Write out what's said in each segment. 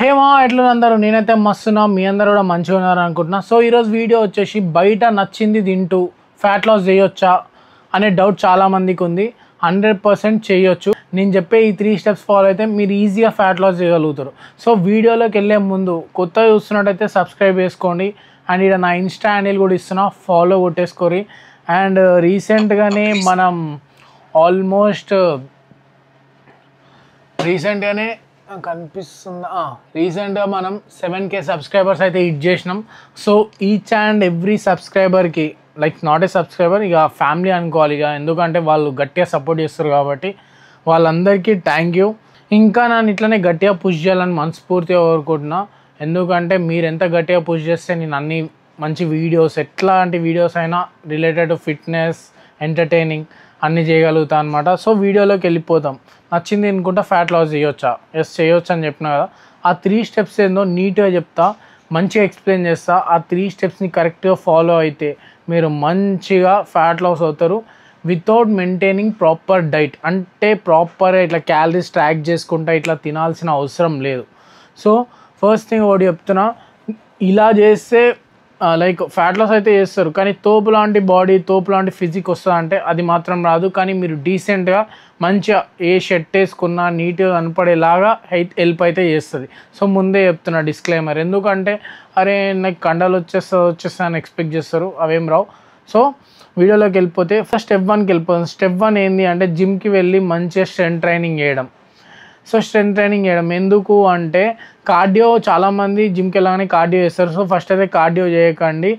హేమా ఎట్లా అందరూ నేనైతే మస్తున్నా మీ అందరూ కూడా మంచిగా ఉన్నారు అనుకుంటున్నా. సో ఈరోజు వీడియో వచ్చేసి బయట నచ్చింది తింటూ ఫ్యాట్ లాస్ చేయొచ్చా అనే డౌట్ చాలామందికి ఉంది. 100% చేయొచ్చు. నేను చెప్పే ఈ 3 స్టెప్స్ ఫాలో అయితే మీరు ఈజీగా ఫ్యాట్ లాస్ చేయగలుగుతారు. సో వీడియోలోకి వెళ్ళే ముందు కొత్తగా చూస్తున్నట్టయితే సబ్స్క్రైబ్ చేసుకోండి. అండ్ ఇక్కడ నా ఇన్స్టా హ్యాండిల్ కూడా ఇస్తున్నా, ఫాలో కొట్టేసుకోరి. అండ్ రీసెంట్గానే మనం ఆల్మోస్ట్ రీసెంట్గా మనం 7K సబ్స్క్రైబర్స్ అయితే హిట్ చేసినాం. సో ఈచ్ అండ్ ఎవ్రీ సబ్స్క్రైబర్కి లైక్ నాట్ ఏ సబ్స్క్రైబర్, ఇక ఫ్యామిలీ అనుకోవాలి. ఇక ఎందుకంటే వాళ్ళు గట్టిగా సపోర్ట్ చేస్తారు కాబట్టి వాళ్ళందరికీ థ్యాంక్ యూ. ఇంకా నన్ను ఇట్లనే గట్టిగా పుష్ చేయాలని మనస్ఫూర్తిగా కోరుకుంటున్నా. ఎందుకంటే మీరు ఎంత గట్టిగా పుష్ చేస్తే నేను అన్ని మంచి వీడియోస్, ఎట్లాంటి వీడియోస్ అయినా రిలేటెడ్ టు ఫిట్నెస్, ఎంటర్టైనింగ్ అన్నీ చేయగలుగుతా అనమాట. సో వీడియోలోకి వెళ్ళిపోతాం. నచ్చింది అనుకుంటా ఫ్యాట్ లాస్ చేయొచ్చా? ఎస్ చేయొచ్చు అని చెప్పిన కదా. ఆ 3 స్టెప్స్ ఏందో నీట్గా చెప్తా, మంచిగా ఎక్స్ప్లెయిన్ చేస్తా. ఆ 3 స్టెప్స్ని కరెక్ట్గా ఫాలో అయితే మీరు మంచిగా ఫ్యాట్ లాస్ అవుతారు వితౌట్ మెయింటైనింగ్ ప్రాపర్ డైట్. అంటే ప్రాపర్ ఇట్లా క్యాలరీస్ ట్రాక్ చేసుకుంటా ఇట్లా తినాల్సిన అవసరం లేదు. సో ఫస్ట్ థింగ్ ఒకటి చెప్తున్నా, ఇలా చేస్తే లైక్ ఫ్యాట్ లాస్ అయితే చేస్తారు, కానీ తోపు లాంటి బాడీ, తోపు లాంటి ఫిజిక్ వస్తుంది అంటే అది మాత్రం రాదు. కానీ మీరు డీసెంట్గా మంచిగా ఏ షర్ట్ వేసుకున్నా నీట్గా కనపడేలాగా హెల్ప్ అయితే చేస్తుంది. సో ముందే చెప్తున్నా డిస్క్లైమర్. ఎందుకంటే అరే నాకు కండలు వచ్చేస్తా అని ఎక్స్పెక్ట్ చేస్తారు, అవేం రావు. సో వీడియోలోకి వెళ్ళిపోతే ఫస్ట్ స్టెప్ 1కి వెళ్ళిపోతాం. స్టెప్ 1 ఏంటి అంటే జిమ్కి వెళ్ళి మంచిగా స్ట్రెంత్ ట్రైనింగ్ చేయడం. సో స్ట్రెంత్ ట్రైనింగ్ చేయడం ఎందుకు అంటే కార్డియో, చాలామంది జిమ్కి వెళ్ళగానే కార్డియో చేస్తారు. సో ఫస్ట్ అయితే కార్డియో చేయకండి,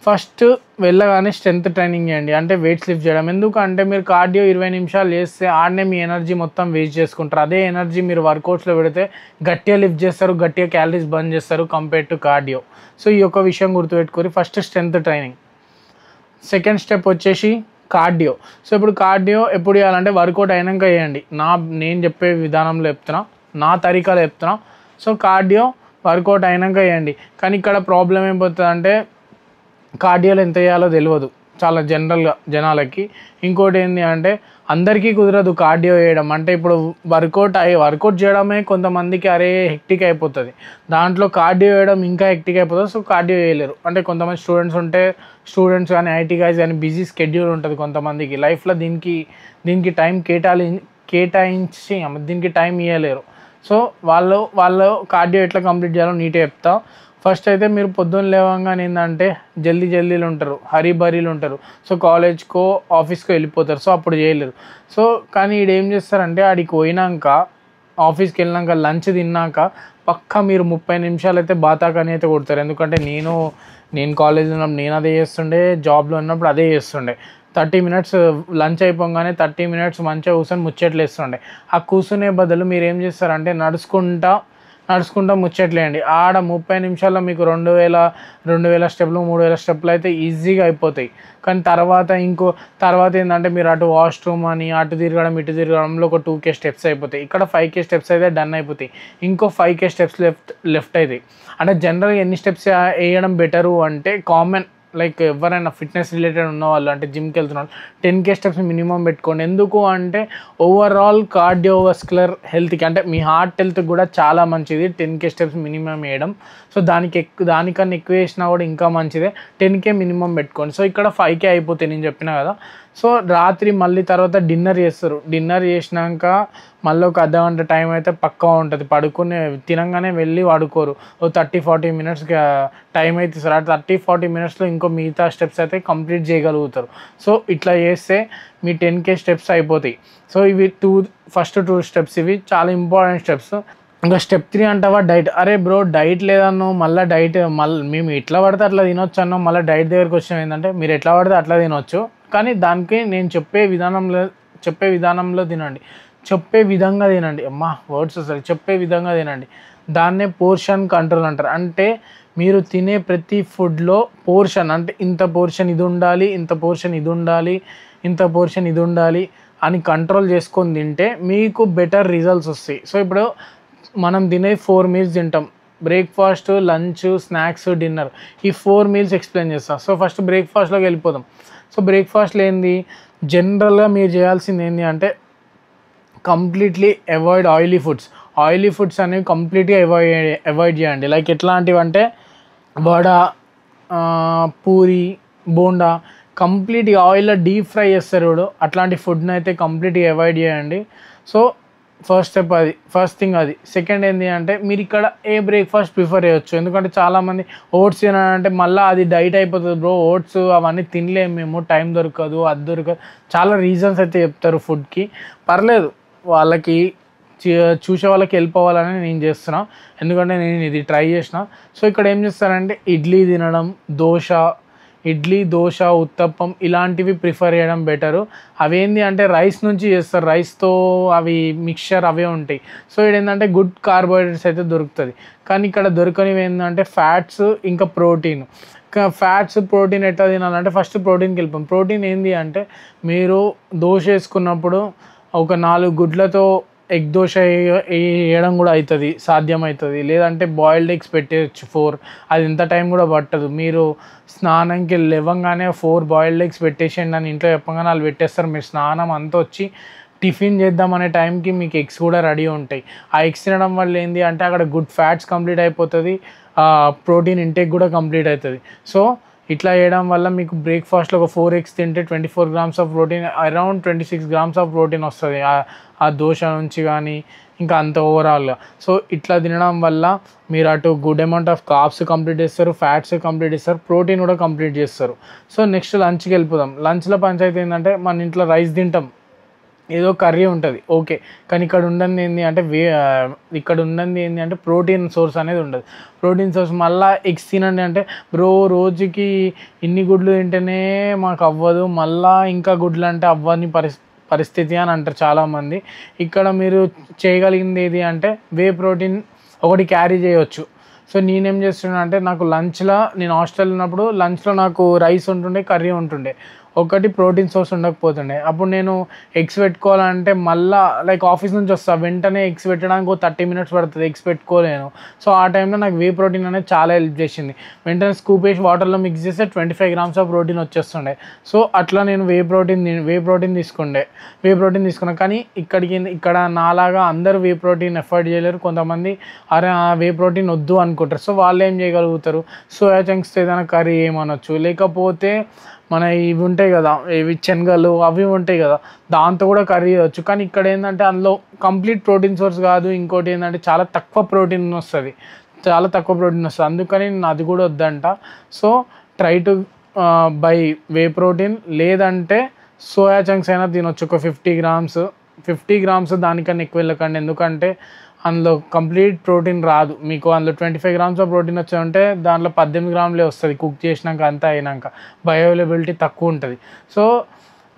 ఫస్ట్ వెళ్ళగానే స్ట్రెంత్ ట్రైనింగ్ చేయండి. అంటే వెయిట్స్ లిఫ్ట్ చేయడం. ఎందుకంటే మీరు కార్డియో 20 నిమిషాలు చేస్తే ఆడనే మీ ఎనర్జీ మొత్తం వేస్ట్ చేసుకుంటారు. అదే ఎనర్జీ మీరు వర్కౌట్స్లో పెడితే గట్టిగా లిఫ్ట్ చేస్తారు, గట్టిగా క్యాలరీస్ బర్న్ చేస్తారు కంపేర్ టు కార్డియో. సో ఈ యొక్క విషయం గుర్తుపెట్టుకోరి. First strength training. Second step వచ్చేసి కార్డియో. సో ఇప్పుడు కార్డియో ఎప్పుడు చేయాలంటే వర్కౌట్ అయినాక చేయండి. నేను చెప్పే విధానంలో చెప్తున్నా, నా తరీకాలో చెప్తున్నా. సో కార్డియో వర్కౌట్ అయినాక చేయండి. కానీ ఇక్కడ ప్రాబ్లం ఏమైపోతుంది అంటే కార్డియోలో ఎంత చేయాలో తెలియదు చాలా జనరల్గా జనాలకి. ఇంకోటి ఏంటి అంటే అందరికీ కుదరదు కార్డియో చేయడం. అంటే ఇప్పుడు వర్కౌట్ చేయడమే కొంతమందికి అరే హెక్టిక్ అయిపోతుంది, దాంట్లో కార్డియో చేయడం ఇంకా హెక్టిక్ అయిపోతుంది. సో కార్డియో చేయలేరు. అంటే కొంతమంది స్టూడెంట్స్ కానీ ఐటీ గైస్ కానీ బిజీ స్కెడ్యూల్ ఉంటుంది కొంతమందికి లైఫ్లో. దీనికి టైం కేటాయించి దీనికి టైం ఇవ్వలేరు. సో వాళ్ళు కార్డియో ఎట్లా కంప్లీట్ చేయాలో నీట్గా చెప్తా. ఫస్ట్ అయితే మీరు పొద్దున్న లేవగానే ఏంటంటే జల్దీలు ఉంటారు, హరీబరీలు ఉంటారు. సో కాలేజ్కో ఆఫీస్కో వెళ్ళిపోతారు. సో అప్పుడు చేయలేరు. సో కానీ ఈడు ఏం చేస్తారంటే ఆడికి పోయినాక, ఆఫీస్కి వెళ్ళినాక, లంచ్ తిన్నాక పక్కా మీరు 30 నిమిషాలు అయితే బాతాకని అయితే కొడతారు. ఎందుకంటే నేను కాలేజ్లో ఉన్నప్పుడు నేను అదే చేస్తుండే, జాబ్లో ఉన్నప్పుడు అదే చేస్తుండే. 30 మినిట్స్ లంచ్ అయిపోగానే 30 మినిట్స్ మంచిగా కూర్చొని ముచ్చట్లు వేస్తుండే. ఆ కూర్చునే బదులు మీరు ఏం చేస్తారంటే నడుచుకుంటా ముచ్చట్లేయండి. ఆడ 30 నిమిషాల్లో మీకు 2000 స్టెప్లు 3000 స్టెప్లు అయితే ఈజీగా అయిపోతాయి. కానీ తర్వాత ఏంటంటే మీరు అటు వాష్రూమ్ అని అటు తిరగడం ఇటు తిరగడంలో ఒక 2K స్టెప్స్ అయిపోతాయి. ఇక్కడ 5K స్టెప్స్ అయితే డన్ అయిపోతాయి. ఇంకో 5K స్టెప్స్ లెఫ్ట్ అవుతాయి. అంటే జనరల్గా ఎన్ని స్టెప్స్ వేయడం బెటరు అంటే కామన్ లైక్ ఎవరైనా ఫిట్నెస్ రిలేటెడ్ ఉన్నవాళ్ళు అంటే జిమ్కి వెళ్తున్న వాళ్ళు 10K స్టెప్స్ మినిమం పెట్టుకోండి. ఎందుకు అంటే ఓవరాల్ కార్డియోవాస్కులర్ హెల్త్కి అంటే మీ హార్ట్ హెల్త్కి కూడా చాలా మంచిది 10K స్టెప్స్ మినిమం వేయడం. సో దానికన్నా ఎక్కువ వేసినా కూడా ఇంకా మంచిదే. 10K మినిమం పెట్టుకోండి. సో ఇక్కడ 5K అయిపోతాయి నేను చెప్పిన కదా. సో రాత్రి మళ్ళీ తర్వాత డిన్నర్ చేస్తారు. డిన్నర్ చేసినాక మళ్ళీ ఒక అర్ధగంట టైం అయితే పక్కా ఉంటుంది. తినంగానే వెళ్ళి పడుకోరు. ఓ 30-40 మినిట్స్ టైం అయితే ఇస్తారు. ఆ 30-40 మినిట్స్లో ఇంకో మిగతా స్టెప్స్ అయితే కంప్లీట్ చేయగలుగుతారు. సో ఇట్లా చేస్తే మీ 10K స్టెప్స్ అయిపోతాయి. సో ఇవి ఫస్ట్ 2 స్టెప్స్ ఇవి చాలా ఇంపార్టెంట్ స్టెప్స్. ఇంకా స్టెప్ 3 అంటావా డైట్. అరే బ్రో డైట్ లేదన్నో మళ్ళీ మేము ఎట్లా పడితే అట్లా తినొచ్చు అన్నో. మళ్ళీ డైట్ దగ్గరికి వచ్చిన ఏంటంటే మీరు ఎట్లా పడితే అట్లా తినొచ్చు, కానీ దానికి నేను చెప్పే విధానంలో తినండి. చెప్పే విధంగా తినండి. వర్డ్స్ వస్తాయి. చెప్పే విధంగా తినండి. దాన్నే పోర్షన్ కంట్రోల్ అంటారు. అంటే మీరు తినే ప్రతి ఫుడ్లో పోర్షన్, అంటే ఇంత పోర్షన్ ఇది ఉండాలి, ఇంత పోర్షన్ ఇది ఉండాలి, ఇంత పోర్షన్ ఇది ఉండాలి అని కంట్రోల్ చేసుకొని తింటే మీకు బెటర్ రిజల్ట్స్ వస్తాయి. సో ఇప్పుడు మనం తినే 4 మీల్స్ తింటాం. బ్రేక్ఫాస్ట్, లంచ్, స్నాక్స్, డిన్నర్, ఈ 4 మీల్స్ ఎక్స్ప్లెయిన్ చేస్తాను. సో ఫస్ట్ బ్రేక్ఫాస్ట్లోకి వెళ్ళిపోదాం. సో బ్రేక్ఫాస్ట్లో ఏంది జనరల్గా మీరు చేయాల్సింది ఏంటి అంటే completely avoid oily foods. Oily foods అనేవి కంప్లీట్గా అవాయిడ్ చేయండి. లైక్ ఎట్లాంటివి అంటే వడ, పూరి, బోండా కంప్లీట్గా ఆయిల్లో డీప్ ఫ్రై చేస్తారు చూడు, అట్లాంటి ఫుడ్ని అయితే కంప్లీట్గా అవాయిడ్ చేయండి. సో ఫస్ట్ స్టెప్ అది, ఫస్ట్ థింగ్ అది. సెకండ్ ఏంటి అంటే మీరు ఇక్కడ ఏ బ్రేక్ఫాస్ట్ ప్రిఫర్ చేయొచ్చు, ఎందుకంటే చాలామంది ఓట్స్ తినాలంటే మళ్ళీ అది డైట్ అయిపోతుంది బ్రో, ఓట్స్ అవన్నీ తినలేము మేము, టైం దొరకదు, అది దొరకదు, చాలా రీజన్స్ అయితే చెప్తారు ఫుడ్కి. పర్లేదు, వాళ్ళకి చూసే వాళ్ళకి హెల్ప్ అవ్వాలని నేను చేస్తున్నా, ఎందుకంటే నేను ఇది ట్రై చేసిన. సో ఇక్కడ ఏం చేస్తారంటే ఇడ్లీ తినడం, ఇడ్లీ, దోశ, ఉత్తప్పం ఇలాంటివి ప్రిఫర్ చేయడం బెటరు. అవేంటి అంటే రైస్ నుంచి చేస్తారు, రైస్తో అవి మిక్చర్ అవే ఉంటాయి. సో ఏంటంటే గుడ్ కార్బోహైడ్రేట్స్ అయితే దొరుకుతుంది. కానీ ఇక్కడ దొరకనివి ఏంటంటే ఫ్యాట్స్ ఇంకా ప్రోటీన్. ఫ్యాట్స్, ప్రోటీన్ ఎట్లా తినాలంటే ఫస్ట్ ప్రోటీన్కి వెళ్ళిపోం. ప్రోటీన్ ఏంటి అంటే మీరు దోశ వేసుకున్నప్పుడు ఒక 4 గుడ్లతో ఎగ్ దోశ వేయడం కూడా అవుతుంది, సాధ్యమవుతుంది. లేదంటే బాయిల్డ్ ఎగ్స్ పెట్టేయచ్చు 4, అది ఎంత టైం కూడా పట్టదు. మీరు స్నానంకి లేవంగానే 4 బాయిల్డ్ ఎగ్స్ పెట్టేసేయండి అని ఇంట్లో చెప్పగానే వాళ్ళు పెట్టేస్తారు. మీరు స్నానం అంతా వచ్చి టిఫిన్ చేద్దామనే టైంకి మీకు ఎగ్స్ కూడా రెడీ ఉంటాయి. ఆ ఎగ్స్ తినడం వల్ల ఏంటి అంటే అక్కడ గుడ్ ఫ్యాట్స్ కంప్లీట్ అయిపోతుంది, ప్రోటీన్ ఇంటేక్ కూడా కంప్లీట్ అవుతుంది. సో ఇట్లా చేయడం వల్ల మీకు బ్రేక్ఫాస్ట్లో ఒక 4 ఎగ్స్ తింటే 24 grams of protein, around 26 grams of protein వస్తుంది ఆ దోశ నుంచి కానీ ఇంకా అంత ఓవరాల్గా. సో ఇట్లా తినడం వల్ల మీరు అటు good amount of carbs complete చేస్తారు, ఫ్యాట్స్ కంప్లీట్ చేస్తారు, ప్రోటీన్ కూడా కంప్లీట్ చేస్తారు. సో నెక్స్ట్ లంచ్కి వెళ్ళిపోదాం. లంచ్లో పంచాయతీ ఏంటంటే మన ఇంట్లో రైస్ తింటాం, ఏదో కర్రీ ఉంటుంది ఓకే, కానీ ఇక్కడ ఉండేది ఏంటి అంటే ప్రోటీన్ సోర్స్ అనేది ఉండదు. ప్రోటీన్ సోర్స్ మళ్ళీ ఎగ్స్ తినండి అంటే బ్రో రోజుకి ఇన్ని గుడ్లు తింటేనే మాకు అవ్వదు, మళ్ళీ ఇంకా గుడ్లు అంటే అవ్వని పరిస్థితి అని అంటారు చాలామంది. ఇక్కడ మీరు చేయగలిగింది ఏది అంటే వే ప్రోటీన్ ఒకటి క్యారీ చేయవచ్చు. సో నేనేం చేస్తున్నా అంటే నాకు లంచ్లో, నేను హాస్టల్ ఉన్నప్పుడు లంచ్లో నాకు రైస్ ఉంటుండే, కర్రీ ఉంటుండే, ఒకటి ప్రోటీన్ సోర్స్ ఉండకపోతుండే. అప్పుడు నేను ఎగ్స్ పెట్టుకోవాలంటే మళ్ళీ లైక్ ఆఫీస్ నుంచి వస్తా వెంటనే ఎగ్స్ పెట్టడానికి ఒక 30 minutes పడుతుంది, ఎగ్స్ పెట్టుకోలేను. సో ఆ టైంలో నాకు వే ప్రోటీన్ అనేది చాలా హెల్ప్ చేసింది. వెంటనే స్కూప్ వేసి వాటర్లో మిక్స్ చేస్తే 25 grams ఆఫ్ ప్రోటీన్ వచ్చేస్తుండే. సో అట్లా నేను వే ప్రోటీన్ తీసుకున్నాను. కానీ ఇక్కడ నాలాగా అందరూ వే ప్రోటీన్ ఎఫర్ట్ చేయలేరు. కొంతమంది వే ప్రోటీన్ వద్దు అనుకుంటారు. సో వాళ్ళు ఏం చేయగలుగుతారు, సోయా చంక్స్ ఏదైనా కర్రీ ఏమనొచ్చు, లేకపోతే మన ఇవి ఉంటాయి కదా, ఇవి శనగలు అవి ఉంటాయి కదా, దాంతో కూడా కర్రీ చేయవచ్చు. కానీ ఇక్కడ ఏంటంటే అందులో కంప్లీట్ ప్రోటీన్ సోర్స్ కాదు. ఇంకోటి ఏంటంటే చాలా తక్కువ ప్రోటీన్ వస్తుంది, అందుకని నేను అది కూడా వద్దంట. So try to buy whey protein, లేదంటే సోయా చంక్స్ అయినా తినొచ్చు ఒక 50 grams, దానికన్నా ఎక్కువ వెళ్ళకండి. ఎందుకంటే అందులో కంప్లీట్ ప్రోటీన్ రాదు మీకు. అందులో 25 grams ఆఫ్ ప్రోటీన్ వచ్చాయంటే దాంట్లో 18 grams వస్తుంది కుక్ చేసినాక, అంతా అయినాక. బయోఅవైలబిలిటీ తక్కువ ఉంటుంది. సో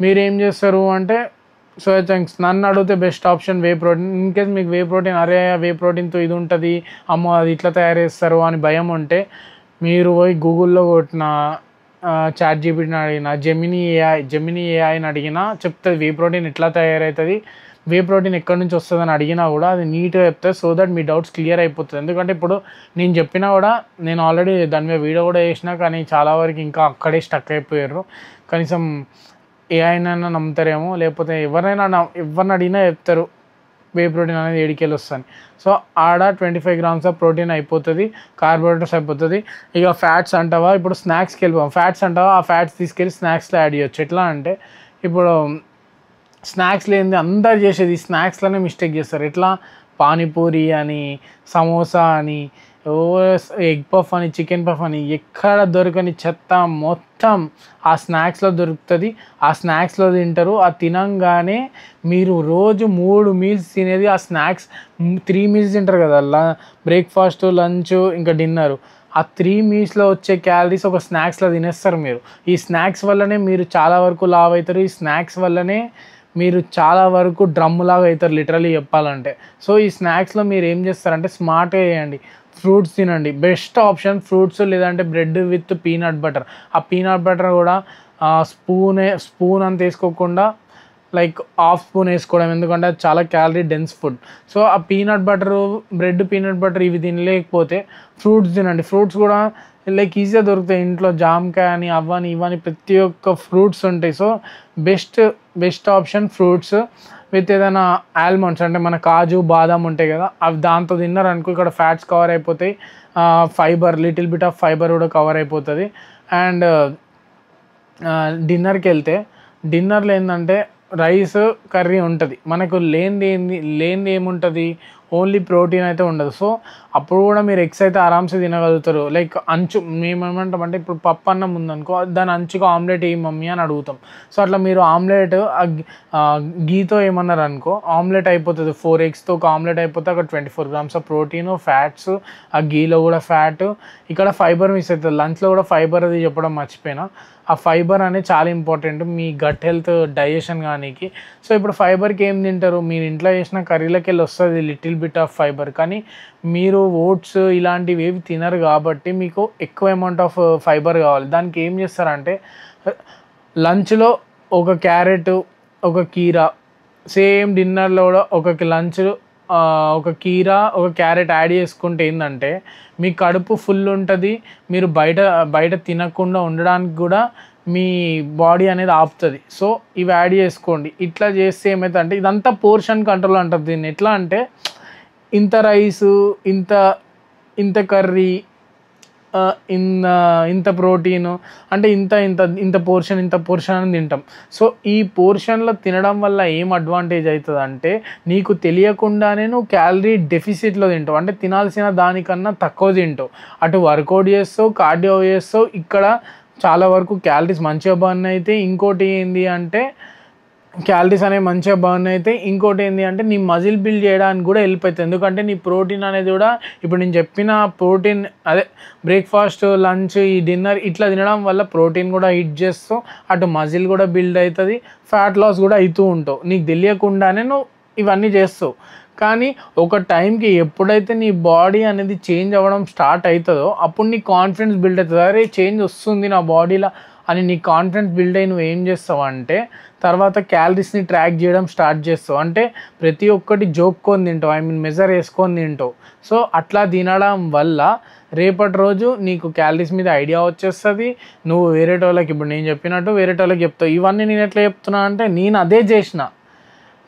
మీరేం చేస్తారు అంటే సోయా చంక్స్, నన్ను అడిగితే best option whey protein. In case మీకు వే ప్రోటీన్తో ఇది ఉంటుంది, అమ్మో అది ఇట్లా తయారు చేస్తారు అని భయం ఉంటే మీరు పోయి గూగుల్లో కొట్టిన, చాట్ జీపీటీని అడిగిన, జెమినీ ఏఐని అడిగినా చెప్తుంది వే ప్రోటీన్ ఎట్లా తయారవుతుంది, వే ప్రోటీన్ ఎక్కడి నుంచి వస్తుందని అడిగినా కూడా అది నీట్గా చెప్తుంది. So that me doubts clear అయిపోతుంది. ఎందుకంటే ఇప్పుడు నేను చెప్పినా కూడా, నేను ఆల్రెడీ దాని మీద వీడియో కూడా చేసినా, కానీ చాలా వరకు ఇంకా అక్కడే స్టక్ అయిపోయారు. కనీసం ఏఐనైనా నమ్ముతారేమో, లేకపోతే ఎవరిని అడిగినా చెప్తారు వే ప్రోటీన్ అనేది 7 kg వస్తుంది. సో ఆడ 25 grams ఆఫ్ ప్రోటీన్ అయిపోతుంది, కార్బోహైడ్రేట్స్ అయిపోతుంది. ఇక ఫ్యాట్స్ అంటావా, ఇప్పుడు స్నాక్స్కి వెళ్ళిపోయాం. ఫ్యాట్స్ అంటావా, ఆ ఫ్యాట్స్ తీసుకెళ్ళి స్నాక్స్లో యాడ్ చేయొచ్చు. ఎట్లా అంటే ఇప్పుడు స్నాక్స్లో ఏంది అందరు చేసేది, స్నాక్స్లోనే మిస్టేక్ చేస్తారు. ఎట్లా పానీపూరి అని, సమోసా అని, ఎగ్ పఫ్ అని, చికెన్ పఫ్ అని, ఎక్కడ దొరకని చెత్త మొత్తం ఆ స్నాక్స్లో దొరుకుతుంది. ఆ స్నాక్స్లో తింటారు. ఆ తినంగానే మీరు రోజు 3 meals తినేది ఆ స్నాక్స్. 3 meals తింటారు కదా, బ్రేక్ఫాస్ట్, లంచ్ ఇంకా డిన్నరు. ఆ 3 mealsలో వచ్చే క్యాలరీస్ ఒక స్నాక్స్లో తినేస్తారు మీరు. ఈ స్నాక్స్ వల్లనే మీరు చాలా వరకు లావ్ అవుతారు. ఈ స్నాక్స్ వల్లనే మీరు చాలా వరకు డ్రమ్ములాగా అవుతారు లిటరలీ చెప్పాలంటే. సో ఈ స్నాక్స్లో మీరు ఏం చేస్తారంటే స్మార్ట్గా చేయండి, ఫ్రూట్స్ తినండి. బెస్ట్ ఆప్షన్ ఫ్రూట్స్, లేదంటే బ్రెడ్ విత్ పీనట్ బటర్. ఆ పీనట్ బటర్ కూడా స్పూన్ అంత వేసుకోకుండా లైక్ హాఫ్ స్పూన్ వేసుకోవడం, ఎందుకంటే అది చాలా క్యాలరీ డెన్స్ ఫుడ్. సో ఆ పీనట్ బటరు, పీనట్ బటర్ ఇవి తినలేకపోతే ఫ్రూట్స్ తినండి. ఫ్రూట్స్ కూడా లైక్ ఈజీగా దొరుకుతాయి ఇంట్లో, జామకాయ అని, ఇవని ప్రతి ఒక్క ఫ్రూట్స్ ఉంటాయి. So best option fruits. With ఏదైనా ఆల్మండ్స్ అంటే మన కాజు బాదాం ఉంటాయి కదా, అవి దాంతో తిన్నారనుకో ఇక్కడ ఫ్యాట్స్ కవర్ అయిపోతాయి, fibre little bit of fibre కూడా కవర్ అయిపోతుంది. అండ్ డిన్నర్కి వెళ్తే డిన్నర్లో ఏంటంటే రైస్ కర్రీ ఉంటుంది, మనకు లేనిది ఏముంటుంది, ఓన్లీ ప్రోటీన్ అయితే ఉండదు. సో అప్పుడు కూడా మీరు ఎగ్స్ అయితే ఆరామ్సే తినగలుగుతారు. లైక్ మేమేమంటామంటే ఇప్పుడు పప్పు అన్నం ఉందనుకో దాని అంచుకు ఆమ్లెట్ ఏ మమ్మీ అని అడుగుతాం. సో అట్లా మీరు ఆమ్లెట్ గీతో ఏమన్నారు అనుకో ఆమ్లెట్ అయిపోతుంది, 4 eggsతో ఒక ఆమ్లెట్ అయిపోతే అక్కడ 24 grams ఆఫ్ ప్రోటీన్, ఫ్యాట్స్, ఆ గీలో కూడా ఫ్యాట్, ఇక్కడ ఫైబర్ మిస్ అవుతుంది. లంచ్లో కూడా ఫైబర్ అది చెప్పడం మర్చిపోయినా, ఆ ఫైబర్ అనేది చాలా ఇంపార్టెంట్ మీ గట్ హెల్త్ డైజెషన్ కానీ. సో ఇప్పుడు ఫైబర్కి ఏం తింటారు, మీరు ఇంట్లో చేసిన కర్రీలకి వెళ్ళి వస్తుంది లిటిల్ బిట్ ఆఫ్ ఫైబర్, కానీ మీరు ఓట్స్ ఇలాంటివి ఏవి తినరు కాబట్టి మీకు ఎక్కువ అమౌంట్ ఆఫ్ ఫైబర్ కావాలి. దానికి ఏం చేస్తారంటే లంచ్లో ఒక క్యారెట్, ఒక కీరా, సేమ్ డిన్నర్లో కూడా లంచ్ ఒక కీరా ఒక క్యారెట్ యాడ్ చేసుకుంటే ఏంటంటే మీ కడుపు ఫుల్ ఉంటుంది, మీరు బయట తినకుండా ఉండడానికి కూడా మీ బాడీ అనేది ఆపుతుంది. సో ఇవి యాడ్ చేసుకోండి. ఇట్లా చేస్తే ఏమవుతుందంటే ఇదంతా పోర్షన్ కంట్రోల్ అంటారు దీన్ని. ఎట్లా అంటే ఇంత రైసు, ఇంత కర్రీ, ఇంత ప్రోటీను అంటే ఇంత పోర్షన్ అని తింటాం. సో ఈ పోర్షన్లో తినడం వల్ల ఏం అడ్వాంటేజ్ అవుతుంది అంటే నీకు తెలియకుండానే నువ్వు క్యాలరీ డెఫిసిట్లో తింటావు, అంటే తినాల్సిన దానికన్నా తక్కువ తింటావు. అటు వర్కౌట్ చేస్తావు, కార్డియో చేస్తావు, ఇక్కడ చాలా వరకు క్యాలరీస్ మంచిగా బర్న్ అయితే. ఇంకోటి ఏంటి అంటే క్యాలరీస్ అనేవి మంచిగా బర్న్ అయితే ఇంకోటి ఏంటి అంటే నీ మజిల్ బిల్డ్ చేయడానికి కూడా హెల్ప్ అవుతుంది. ఎందుకంటే నీ ప్రోటీన్ అనేది కూడా ఇప్పుడు నేను చెప్పిన ప్రోటీన్ అదే బ్రేక్ఫాస్ట్, లంచ్, ఈ డిన్నర్ ఇట్లా తినడం వల్ల ప్రోటీన్ కూడా హిట్ చేస్తావు, అటు మజిల్ కూడా బిల్డ్ అవుతుంది, ఫ్యాట్ లాస్ కూడా అవుతూ ఉంటావు. నీకు తెలియకుండానే నువ్వు ఇవన్నీ చేస్తావు. కానీ ఒక టైంకి ఎప్పుడైతే నీ బాడీ అనేది చేంజ్ అవ్వడం స్టార్ట్ అవుతుందో అప్పుడు నీ కాన్ఫిడెన్స్ బిల్డ్ అవుతుంది. అరే చేంజ్ వస్తుంది నా బాడీలో అని నీ కాన్ఫిడెన్స్ బిల్డ్ అయ్యి నువ్వు ఏం చేస్తావు అంటే తర్వాత క్యాలరీస్ని ట్రాక్ చేయడం స్టార్ట్ చేస్తావు. అంటే ప్రతి ఒక్కటి జోక్కొని తింటావు, మెజర్ వేసుకొని తింటావు. సో అట్లా తినడం వల్ల రేపటి రోజు నీకు క్యాలరీస్ మీద ఐడియా వచ్చేస్తుంది. నువ్వు వేరేటోళ్ళకి ఇప్పుడు నేను చెప్పినట్టు వేరేటోళ్ళకి చెప్తావు. ఇవన్నీ నేను ఎట్లా చెప్తున్నా అంటే నేను అదే చేసిన.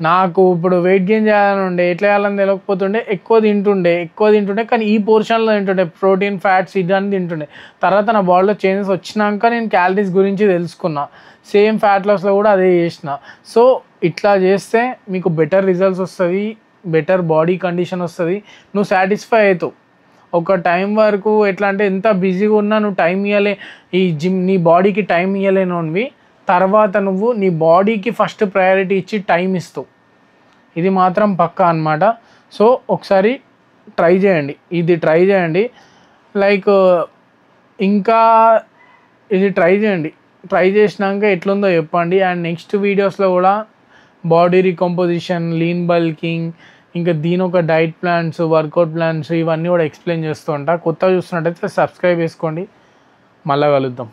నాకు ఇప్పుడు వెయిట్ గెయిన్ చేయాలని ఉండే, ఎట్లా చేయాలని తెలియకపోతుండే, ఎక్కువ తింటుండే కానీ ఈ పోర్షన్లో తింటుండే ప్రోటీన్, ఫ్యాట్స్ ఇవన్నీ తింటుండే. తర్వాత నా బాడీలో చేంజెస్ వచ్చినాక నేను క్యాలరీస్ గురించి తెలుసుకున్నా. సేమ్ ఫ్యాట్ లాస్లో కూడా అదే చేసిన. సో ఇట్లా చేస్తే మీకు బెటర్ రిజల్ట్స్ వస్తుంది, బెటర్ బాడీ కండిషన్ వస్తుంది, నువ్వు సాటిస్ఫై అవుతావు. ఒక టైం వరకు ఎట్లా అంటే ఎంత బిజీగా ఉన్నా నువ్వు టైం ఇవ్వలే, ఈ జిమ్ నీ బాడీకి టైం ఇవ్వలేనోనివి తర్వాత నువ్వు నీ బాడీకి ఫస్ట్ ప్రయారిటీ ఇచ్చి టైం ఇస్తావు. ఇది మాత్రం పక్కా అన్నమాట. సో ఒకసారి ట్రై చేయండి. లైక్ ఇంకా ఇది ట్రై చేసినాక ఎట్లుందో చెప్పండి. అండ్ నెక్స్ట్ వీడియోస్లో కూడా బాడీ రీకంపోజిషన్, లీన్ బల్కింగ్, ఇంకా దీని ఒక డైట్ ప్లాన్స్, వర్కౌట్ ప్లాన్స్ ఇవన్నీ కూడా ఎక్స్ప్లెయిన్ చేస్తూ ఉంటా. కొత్తగా చూస్తున్నట్టయితే సబ్స్క్రైబ్ చేసుకోండి. మళ్ళీ కలుద్దాం.